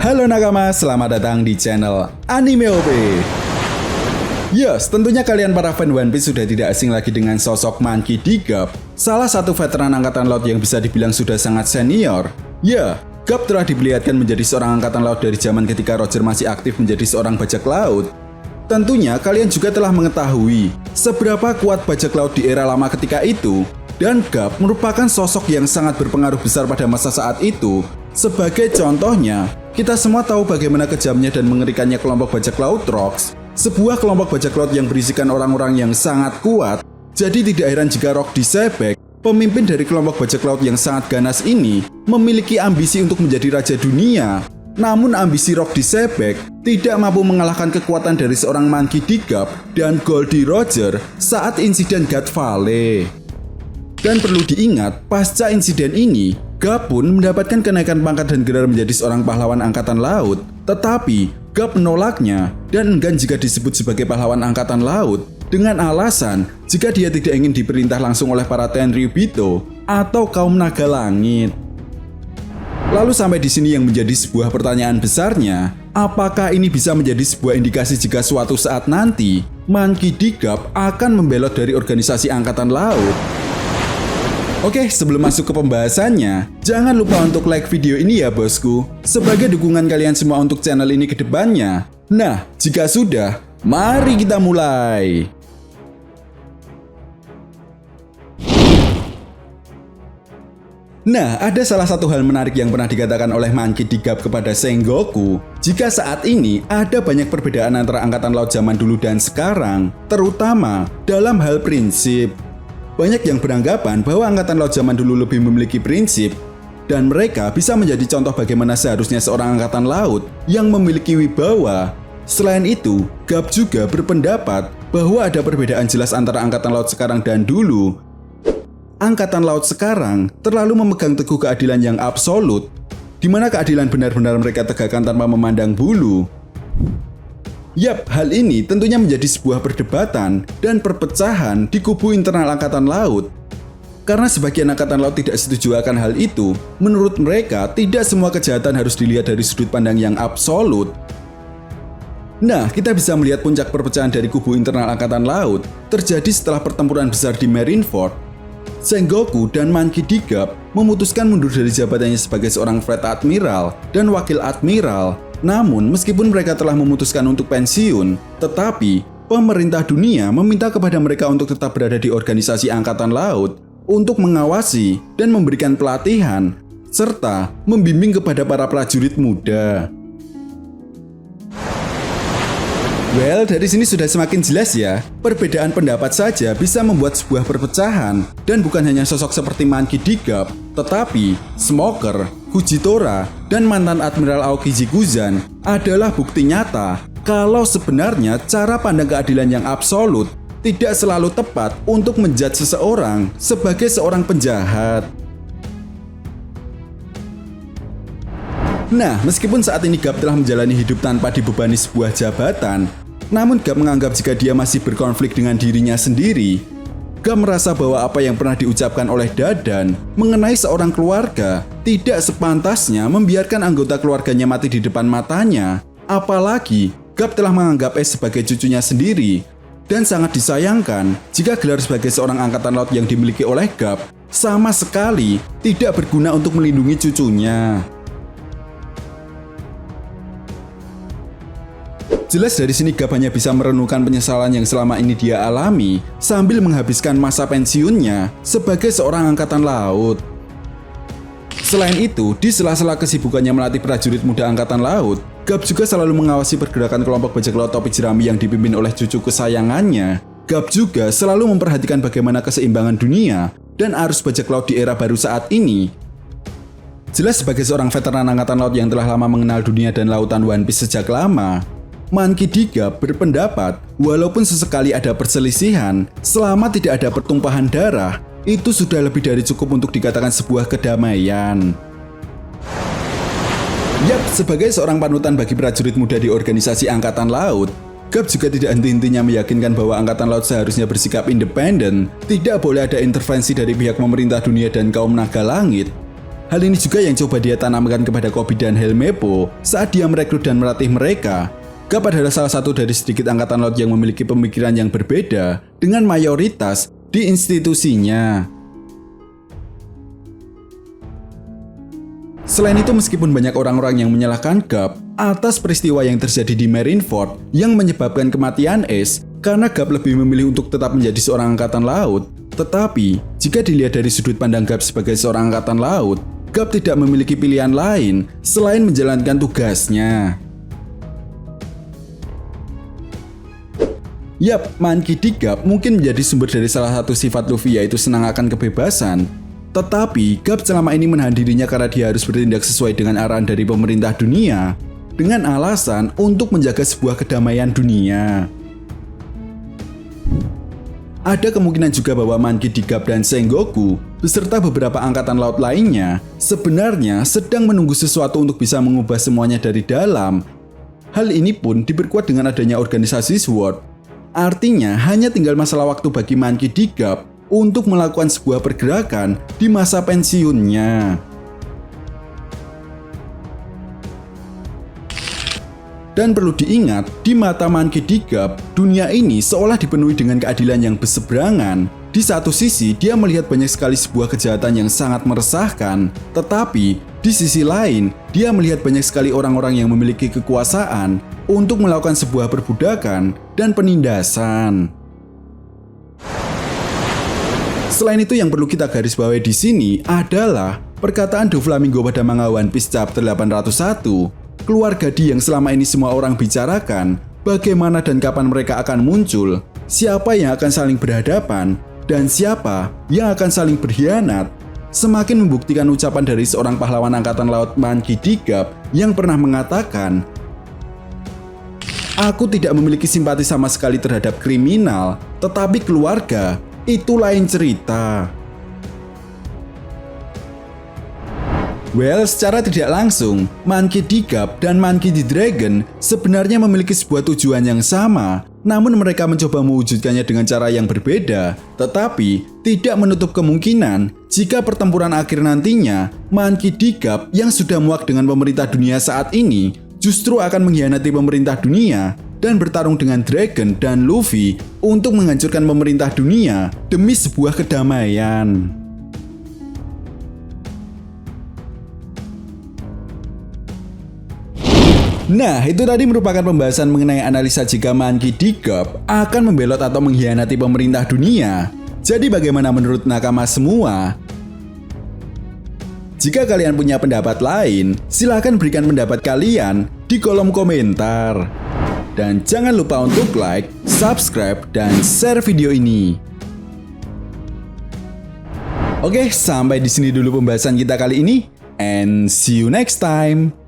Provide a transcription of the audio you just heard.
Halo nakama, selamat datang di channel Anime OP. Yes, tentunya kalian para fan One Piece sudah tidak asing lagi dengan sosok Monkey D. Garp, salah satu veteran angkatan laut yang bisa dibilang sudah sangat senior. Ya, Garp telah diperlihatkan menjadi seorang angkatan laut dari zaman ketika Roger masih aktif menjadi seorang bajak laut. Tentunya kalian juga telah mengetahui seberapa kuat bajak laut di era lama ketika itu, dan Garp merupakan sosok yang sangat berpengaruh besar pada masa saat itu. Sebagai contohnya, kita semua tahu bagaimana kejamnya dan mengerikannya kelompok bajak laut Rocks, sebuah kelompok bajak laut yang berisikan orang-orang yang sangat kuat. Jadi tidak heran jika Rock Disebek, pemimpin dari kelompok bajak laut yang sangat ganas ini, memiliki ambisi untuk menjadi raja dunia. Namun ambisi Rock Disebek tidak mampu mengalahkan kekuatan dari seorang Monkey D. Garp dan Goldie Roger saat insiden God Valley. Dan perlu diingat, pasca insiden ini, Garp pun mendapatkan kenaikan pangkat dan gelar menjadi seorang pahlawan angkatan laut. Tetapi, Garp menolaknya dan enggan jika disebut sebagai pahlawan angkatan laut dengan alasan jika dia tidak ingin diperintah langsung oleh para Tenryubito atau kaum naga langit. Lalu sampai di sini yang menjadi sebuah pertanyaan besarnya, apakah ini bisa menjadi sebuah indikasi jika suatu saat nanti Monkey D. Garp akan membelot dari organisasi angkatan laut? Oke, sebelum masuk ke pembahasannya, jangan lupa untuk like video ini ya bosku, sebagai dukungan kalian semua untuk channel ini ke depannya. Nah, jika sudah, mari kita mulai. Nah, ada salah satu hal menarik yang pernah dikatakan oleh Monkey D. Garp kepada Sengoku, jika saat ini ada banyak perbedaan antara angkatan laut zaman dulu dan sekarang, terutama dalam hal prinsip. Banyak yang beranggapan bahwa angkatan laut zaman dulu lebih memiliki prinsip, dan mereka bisa menjadi contoh bagaimana seharusnya seorang angkatan laut yang memiliki wibawa. Selain itu, Garp juga berpendapat bahwa ada perbedaan jelas antara angkatan laut sekarang dan dulu. Angkatan laut sekarang terlalu memegang teguh keadilan yang absolut, di mana keadilan benar-benar mereka tegakkan tanpa memandang bulu. Yap, hal ini tentunya menjadi sebuah perdebatan dan perpecahan di kubu internal angkatan laut. Karena sebagian angkatan laut tidak setuju akan hal itu, menurut mereka tidak semua kejahatan harus dilihat dari sudut pandang yang absolut. Nah, kita bisa melihat puncak perpecahan dari kubu internal angkatan laut terjadi setelah pertempuran besar di Marineford. Sengoku dan Monkey D. Garp memutuskan mundur dari jabatannya sebagai seorang Fleet Admiral dan Wakil Admiral. Namun, meskipun mereka telah memutuskan untuk pensiun, tetapi pemerintah dunia meminta kepada mereka untuk tetap berada di organisasi angkatan laut untuk mengawasi dan memberikan pelatihan, serta membimbing kepada para prajurit muda. Well, dari sini sudah semakin jelas ya, perbedaan pendapat saja bisa membuat sebuah perpecahan, dan bukan hanya sosok seperti Monkey D. Garp, tetapi Smoker, Fujitora, dan mantan Admiral Aokiji Kuzan adalah bukti nyata kalau sebenarnya cara pandang keadilan yang absolut tidak selalu tepat untuk menjudge seseorang sebagai seorang penjahat. Nah, meskipun saat ini Garp telah menjalani hidup tanpa dibebani sebuah jabatan, namun Garp menganggap jika dia masih berkonflik dengan dirinya sendiri. Garp merasa bahwa apa yang pernah diucapkan oleh Dadan mengenai seorang keluarga tidak sepantasnya membiarkan anggota keluarganya mati di depan matanya. Apalagi Garp telah menganggap Ace sebagai cucunya sendiri, dan sangat disayangkan jika gelar sebagai seorang angkatan laut yang dimiliki oleh Garp sama sekali tidak berguna untuk melindungi cucunya. Jelas dari sini Garp hanya bisa merenungkan penyesalan yang selama ini dia alami sambil menghabiskan masa pensiunnya sebagai seorang angkatan laut. Selain itu, di sela-sela kesibukannya melatih prajurit muda angkatan laut, Garp juga selalu mengawasi pergerakan kelompok bajak laut topi jerami yang dipimpin oleh cucu kesayangannya. Garp juga selalu memperhatikan bagaimana keseimbangan dunia dan arus bajak laut di era baru saat ini. Jelas sebagai seorang veteran angkatan laut yang telah lama mengenal dunia dan lautan One Piece sejak lama, Monkey D. Garp berpendapat walaupun sesekali ada perselisihan, selama tidak ada pertumpahan darah, itu sudah lebih dari cukup untuk dikatakan sebuah kedamaian. Yap, sebagai seorang panutan bagi prajurit muda di organisasi angkatan laut, Garp juga tidak henti-hentinya meyakinkan bahwa angkatan laut seharusnya bersikap independen, tidak boleh ada intervensi dari pihak pemerintah dunia dan kaum naga langit. Hal ini juga yang coba dia tanamkan kepada Koby dan Helmeppo saat dia merekrut dan melatih mereka. Gap adalah salah satu dari sedikit angkatan laut yang memiliki pemikiran yang berbeda dengan mayoritas di institusinya. Selain itu, meskipun banyak orang-orang yang menyalahkan Gap atas peristiwa yang terjadi di Marineford yang menyebabkan kematian Ace karena Gap lebih memilih untuk tetap menjadi seorang angkatan laut, tetapi jika dilihat dari sudut pandang Gap sebagai seorang angkatan laut, Gap tidak memiliki pilihan lain selain menjalankan tugasnya. Yap, Monkey D. Gap mungkin menjadi sumber dari salah satu sifat Luffy, yaitu senang akan kebebasan. Tetapi, Gap selama ini menahan dirinya karena dia harus bertindak sesuai dengan arahan dari pemerintah dunia dengan alasan untuk menjaga sebuah kedamaian dunia. Ada kemungkinan juga bahwa Monkey D. Gap dan Sengoku beserta beberapa angkatan laut lainnya sebenarnya sedang menunggu sesuatu untuk bisa mengubah semuanya dari dalam. Hal ini pun diperkuat dengan adanya organisasi SWORD. Artinya, hanya tinggal masalah waktu bagi Monkey D. Gap untuk melakukan sebuah pergerakan di masa pensiunnya. Dan perlu diingat, di mata Monkey D. Gap, dunia ini seolah dipenuhi dengan keadilan yang berseberangan. Di satu sisi, dia melihat banyak sekali sebuah kejahatan yang sangat meresahkan, tetapi di sisi lain, dia melihat banyak sekali orang-orang yang memiliki kekuasaan untuk melakukan sebuah perbudakan dan penindasan. Selain itu, yang perlu kita garis bawahi di sini adalah perkataan Doflamingo pada manga One Piece chapter 801. Keluarga D yang selama ini semua orang bicarakan, bagaimana dan kapan mereka akan muncul, siapa yang akan saling berhadapan, dan siapa yang akan saling berkhianat, semakin membuktikan ucapan dari seorang pahlawan angkatan laut Monkey D. Gap yang pernah mengatakan, "Aku tidak memiliki simpati sama sekali terhadap kriminal, tetapi keluarga itu lain cerita." Well, secara tidak langsung, Monkey D. Gap dan Monkey D. Dragon sebenarnya memiliki sebuah tujuan yang sama, namun mereka mencoba mewujudkannya dengan cara yang berbeda, tetapi tidak menutup kemungkinan jika pertempuran akhir nantinya, Monkey D. Gap yang sudah muak dengan pemerintah dunia saat ini justru akan mengkhianati pemerintah dunia dan bertarung dengan Dragon dan Luffy untuk menghancurkan pemerintah dunia demi sebuah kedamaian. Nah, itu tadi merupakan pembahasan mengenai analisa jika Monkey D. Gap akan membelot atau mengkhianati pemerintah dunia. Jadi bagaimana menurut nakama semua? Jika kalian punya pendapat lain, silahkan berikan pendapat kalian di kolom komentar. Dan jangan lupa untuk like, subscribe, dan share video ini. Oke, sampai di sini dulu pembahasan kita kali ini. And see you next time.